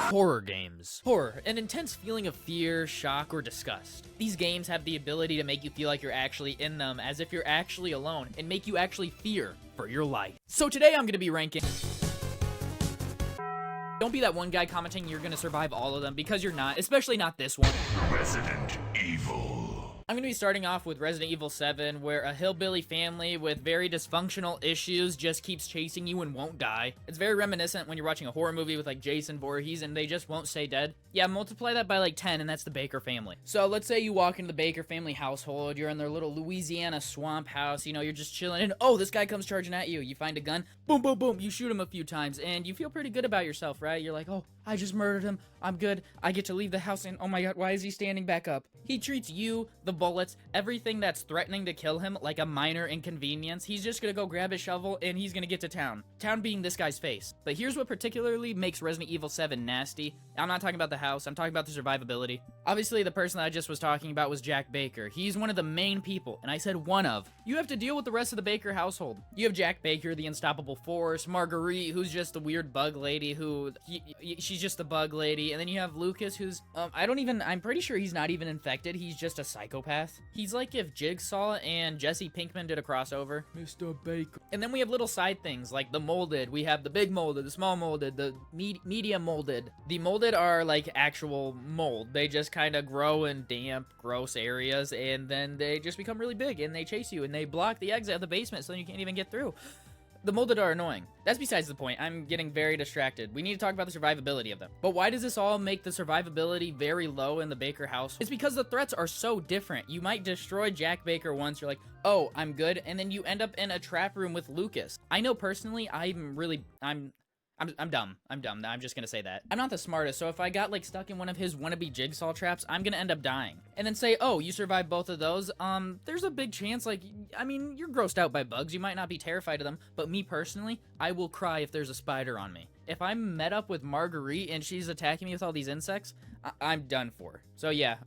Horror games. Horror, an intense feeling of fear, shock, or disgust. These games have the ability to make you feel like you're actually in them, as if you're actually alone, and make you actually fear for your life. So today I'm gonna be ranking... Don't be that one guy commenting you're gonna survive all of them, because you're not, especially not this one. Resident Evil. I'm going to be starting off with Resident Evil 7, where a hillbilly family with very dysfunctional issues just keeps chasing you and won't die. It's very reminiscent when you're watching a horror movie with like Jason Voorhees and they just won't stay dead. Yeah, multiply that by like 10 and that's the Baker family. So let's say you walk into the Baker family household, you're in their little Louisiana swamp house, you know, you're just chilling and oh, this guy comes charging at you. You find a gun, boom, boom, boom, you shoot him a few times and you feel pretty good about yourself, right? You're like, oh, I just murdered him. I'm good. I get to leave the house and oh my god, why is he standing back up? He treats you, the bullets, everything that's threatening to kill him like a minor inconvenience. He's just gonna go grab his shovel and he's gonna get to town. Town being this guy's face. But here's what particularly makes Resident Evil 7 nasty. I'm not talking about the house, I'm talking about the survivability. Obviously, the person that I just was talking about was Jack Baker. He's one of the main people, and I said one of. You have to deal with the rest of the Baker household. You have Jack Baker, the unstoppable force, Marguerite, who's just the weird bug lady she's just the bug lady, and then you have Lucas, who's, I'm pretty sure he's not even infected, he's just a psychopath. He's like if Jigsaw and Jesse Pinkman did a crossover. Mr. Baker. And then we have little side things, like the molded. We have the big molded, the small molded, the medium molded. The molded are like actual mold. They just kind of grow in damp, gross areas, and then they just become really big, and they chase you, and they block the exit of the basement so you can't even get through. The molded are annoying. That's besides the point. I'm getting very distracted. We need to talk about the survivability of them. But why does this all make the survivability very low in the Baker house? It's because the threats are so different. You might destroy Jack Baker once, you're like, oh, I'm good, and then you end up in a trap room with Lucas. I know personally, I'm dumb. I'm dumb. I'm just gonna say that. I'm not the smartest, so if I got like stuck in one of his wannabe jigsaw traps, I'm gonna end up dying. And then say, oh, you survived both of those, there's a big chance, like, I mean, you're grossed out by bugs, you might not be terrified of them, but me personally, I will cry if there's a spider on me. If I'm met up with Marguerite and she's attacking me with all these insects, I'm done for. So yeah,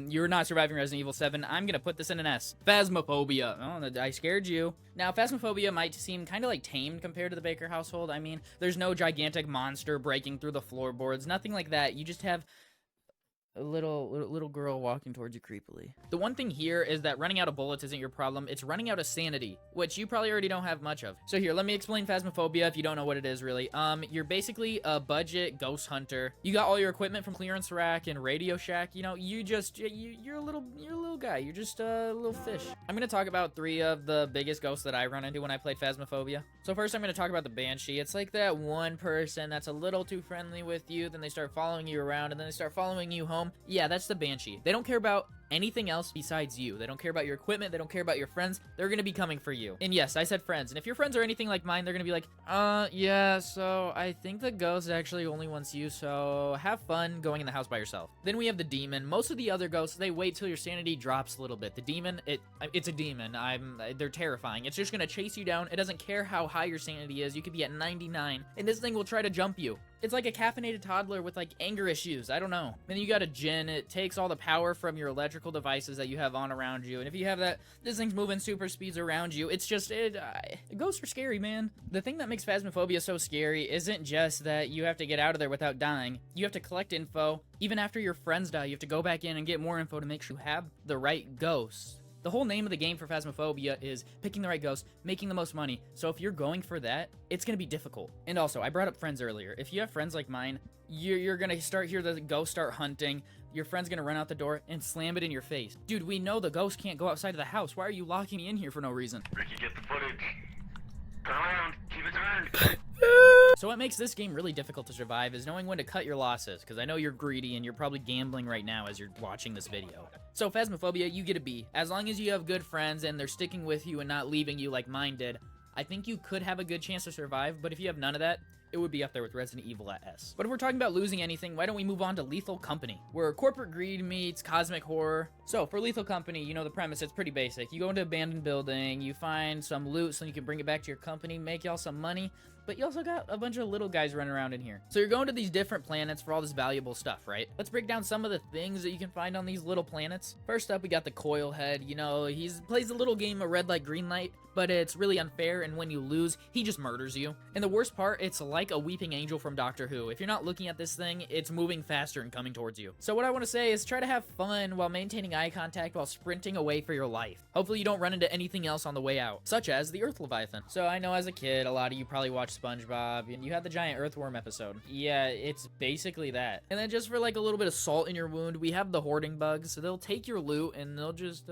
you're not surviving Resident Evil 7. I'm gonna put this in an S. Phasmophobia. Oh, I scared you. Now, Phasmophobia might seem kind of like tamed compared to the Baker household. I mean, there's no gigantic monster breaking through the floorboards, nothing like that. You just have a little girl walking towards you creepily. The one thing here is that running out of bullets isn't your problem, it's running out of sanity, which you probably already don't have much of. So here, let me explain Phasmophobia if you don't know what it is really. You're basically a budget ghost hunter. You got all your equipment from Clearance Rack and Radio Shack. You know, you're a little guy. You're just a little fish. I'm gonna talk about 3 of the biggest ghosts that I run into when I played Phasmophobia. So first I'm gonna talk about the Banshee. It's like that one person that's a little too friendly with you, then they start following you around, and then they start following you home. Yeah, that's the Banshee. They don't care about anything else besides you. They don't care about your equipment. They don't care about your friends. They're gonna be coming for you. And yes, I said friends. And if your friends are anything like mine, they're gonna be like, yeah, so I think the ghost actually only wants you, so have fun going in the house by yourself. Then we have the demon. Most of the other ghosts, they wait till your sanity drops a little bit. The demon, it's a demon. They're terrifying. It's just gonna chase you down. It doesn't care how high your sanity is. You could be at 99, and this thing will try to jump you. It's like a caffeinated toddler with like anger issues. I don't know. Then you got a Jinn. It takes all the power from your electrical devices that you have on around you. And if you have that, this thing's moving super speeds around you. It's just, ghosts are scary, man. The thing that makes Phasmophobia so scary isn't just that you have to get out of there without dying. You have to collect info. Even after your friends die, you have to go back in and get more info to make sure you have the right ghosts. The whole name of the game for Phasmophobia is picking the right ghost, making the most money. So if you're going for that, it's gonna be difficult. And also, I brought up friends earlier. If you have friends like mine, you're gonna hear the ghost start hunting. Your friend's gonna run out the door and slam it in your face. Dude, we know the ghost can't go outside of the house. Why are you locking me in here for no reason? Ricky, get the footage. Turn around. Keep it turned. So what makes this game really difficult to survive is knowing when to cut your losses, because I know you're greedy and you're probably gambling right now as you're watching this video. So Phasmophobia, you get a B. As long as you have good friends and they're sticking with you and not leaving you like mine did, I think you could have a good chance to survive, but if you have none of that, it would be up there with Resident Evil at S. But if we're talking about losing anything, why don't we move on to Lethal Company, where corporate greed meets cosmic horror. So for Lethal Company, you know the premise, it's pretty basic. You go into an abandoned building, you find some loot so you can bring it back to your company, make y'all some money, but you also got a bunch of little guys running around in here. So you're going to these different planets for all this valuable stuff, right? Let's break down some of the things that you can find on these little planets. First up, we got the Coil Head. You know, he plays a little game of red light, green light, but it's really unfair, and when you lose, he just murders you. And the worst part, it's a like a weeping angel from Doctor Who. If you're not looking at this thing, it's moving faster and coming towards you. So what I want to say is try to have fun while maintaining eye contact while sprinting away for your life. Hopefully you don't run into anything else on the way out, such as the Earth Leviathan. So I know as a kid, a lot of you probably watched SpongeBob, and you had the giant earthworm episode. Yeah, it's basically that. And then just for like a little bit of salt in your wound, we have the hoarding bugs. So they'll take your loot and they'll just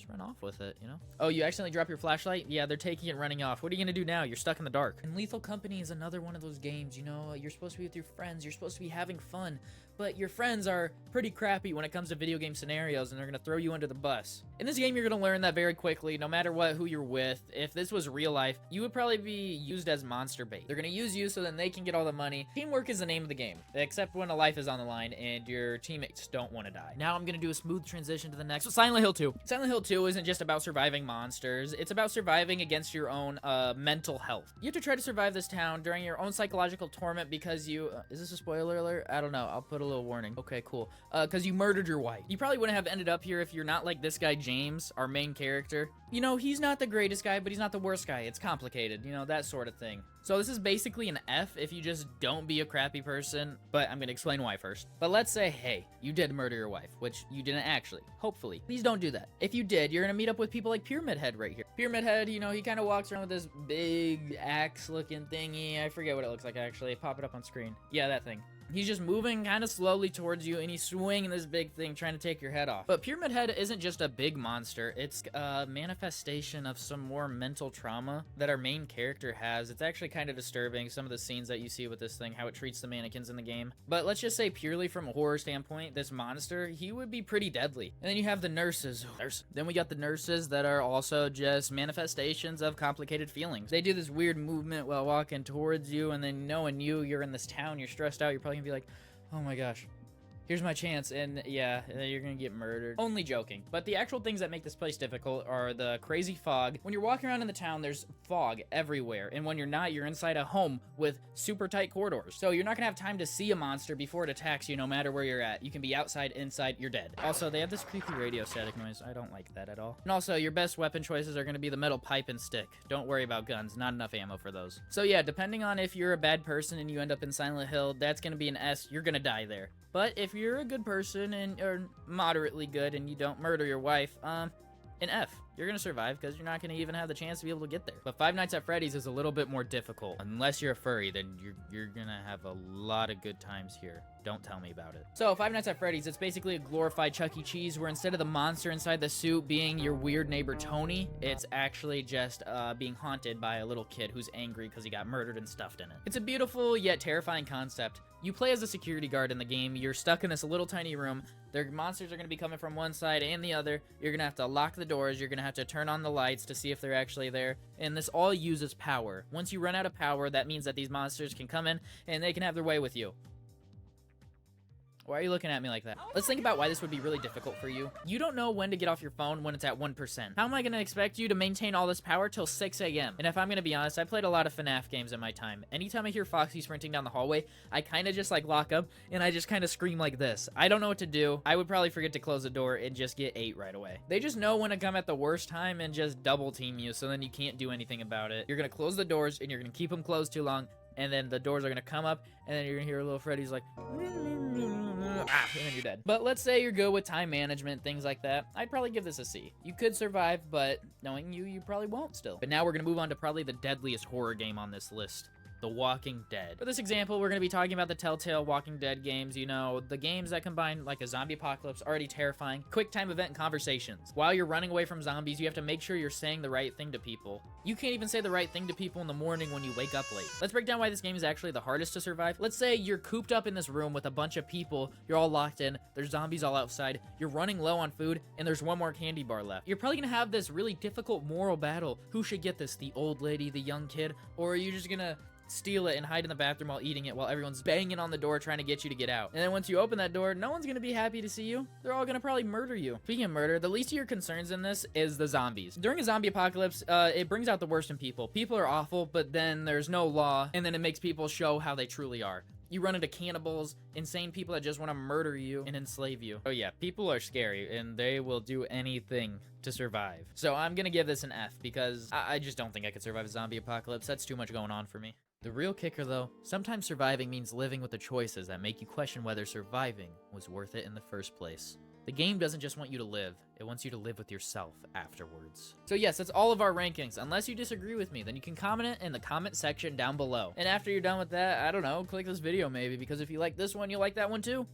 run off with it, you know? Oh, you accidentally drop your flashlight? Yeah, they're taking it and running off. What are you gonna do now? You're stuck in the dark. And Lethal Company is another one of those games, you know? You're supposed to be with your friends, you're supposed to be having fun, but your friends are pretty crappy when it comes to video game scenarios, and they're gonna throw you under the bus. In this game, you're gonna learn that very quickly, no matter who you're with. If this was real life, you would probably be used as monster bait. They're gonna use you so then they can get all the money. Teamwork is the name of the game, except when a life is on the line and your teammates don't want to die. Now I'm gonna do a smooth transition to the next. So Silent Hill 2. Silent Hill 2 isn't just about surviving monsters, it's about surviving against your own mental health. You have to try to survive this town during your own psychological torment because you, is this a spoiler alert? I don't know, I'll put a little warning. Okay, cool. Because you murdered your wife. You probably wouldn't have ended up here if you're not like this guy James, our main character. You know, he's not the greatest guy, but he's not the worst guy. It's complicated, you know, that sort of thing. So this is basically an F if you just don't be a crappy person, but I'm gonna explain why first. But let's say, hey, you did murder your wife, which you didn't actually, hopefully. Please don't do that. If you did, you're gonna meet up with people like Pyramid Head right here. Pyramid Head, you know, he kind of walks around with this big axe-looking thingy. I forget what it looks like, actually. Pop it up on screen. Yeah, that thing. He's just moving kind of slowly towards you, and he's swinging this big thing, trying to take your head off. But Pyramid Head isn't just a big monster. It's a manifestation of some more mental trauma that our main character has. It's actually kind of disturbing, some of the scenes that you see with this thing, how it treats the mannequins in the game. But let's just say purely from a horror standpoint, this monster, he would be pretty deadly. And then you have the nurses. Then we got the nurses that are also just manifestations of complicated feelings. They do this weird movement while walking towards you, and then knowing you're in this town, you're stressed out, you're probably gonna be like, oh my gosh, here's my chance, and yeah, you're gonna get murdered. Only joking. But the actual things that make this place difficult are the crazy fog. When you're walking around in the town, there's fog everywhere, and when you're not, you're inside a home with super tight corridors. So you're not gonna have time to see a monster before it attacks you, no matter where you're at. You can be outside, inside, you're dead. Also, they have this creepy radio static noise. I don't like that at all. And also, your best weapon choices are gonna be the metal pipe and stick. Don't worry about guns, not enough ammo for those. So yeah, depending on if you're a bad person and you end up in Silent Hill, that's gonna be an S, you're gonna die there. But if you're a good person and or moderately good and you don't murder your wife, an F. You're gonna survive because you're not gonna even have the chance to be able to get there. But Five Nights at Freddy's is a little bit more difficult. Unless you're a furry, then you're gonna have a lot of good times here. Don't tell me about it. So Five Nights at Freddy's, it's basically a glorified Chuck E. Cheese where instead of the monster inside the suit being your weird neighbor Tony, it's actually just being haunted by a little kid who's angry because he got murdered and stuffed in it. It's a beautiful yet terrifying concept. You play as a security guard in the game. You're stuck in this little tiny room. Their monsters are going to be coming from one side and the other. You're going to have to lock the doors. You're going to have to turn on the lights to see if they're actually there. And this all uses power. Once you run out of power, that means that these monsters can come in and they can have their way with you. Why are you looking at me like that? Let's think about why this would be really difficult for you. You don't know when to get off your phone when it's at 1%. How am I gonna expect you to maintain all this power till 6 a.m.? And if I'm gonna be honest, I played a lot of FNAF games in my time. Anytime I hear Foxy sprinting down the hallway, I kinda just like lock up and I just kinda scream like this. I don't know what to do. I would probably forget to close the door and just get 8 right away. They just know when to come at the worst time and just double team you, so then you can't do anything about it. You're gonna close the doors and you're gonna keep them closed too long, and then the doors are gonna come up and then you're gonna hear little Freddy's like and then you're dead. But let's say you're good with time management, things like that. I'd probably give this a C. You could survive, but knowing you probably won't still. But now we're gonna move on to probably the deadliest horror game on this list. The Walking Dead. For this example, we're going to be talking about the Telltale Walking Dead games, you know, the games that combine like a zombie apocalypse, already terrifying, quick time event conversations. While you're running away from zombies, you have to make sure you're saying the right thing to people. You can't even say the right thing to people in the morning when you wake up late. Let's break down why this game is actually the hardest to survive. Let's say you're cooped up in this room with a bunch of people, you're all locked in, there's zombies all outside, you're running low on food, and there's one more candy bar left. You're probably going to have this really difficult moral battle. Who should get this, the old lady, the young kid, or are you just going to steal it and hide in the bathroom while eating it while everyone's banging on the door trying to get you to get out? And then once you open that door, no one's gonna be happy to see you. They're all gonna probably murder you. Speaking of murder, the least of your concerns in this is the zombies. During a zombie apocalypse, it brings out the worst in people. People are awful, but then there's no law, and then it makes people show how they truly are. You run into cannibals, insane people that just want to murder you and enslave you. Oh yeah, people are scary, and they will do anything to survive. So I'm gonna give this an F, because I just don't think I could survive a zombie apocalypse. That's too much going on for me. The real kicker though, sometimes surviving means living with the choices that make you question whether surviving was worth it in the first place. The game doesn't just want you to live, it wants you to live with yourself afterwards. So yes, that's all of our rankings. Unless you disagree with me, then you can comment it in the comment section down below. And after you're done with that, I don't know, click this video maybe, because if you like this one, you'll like that one too.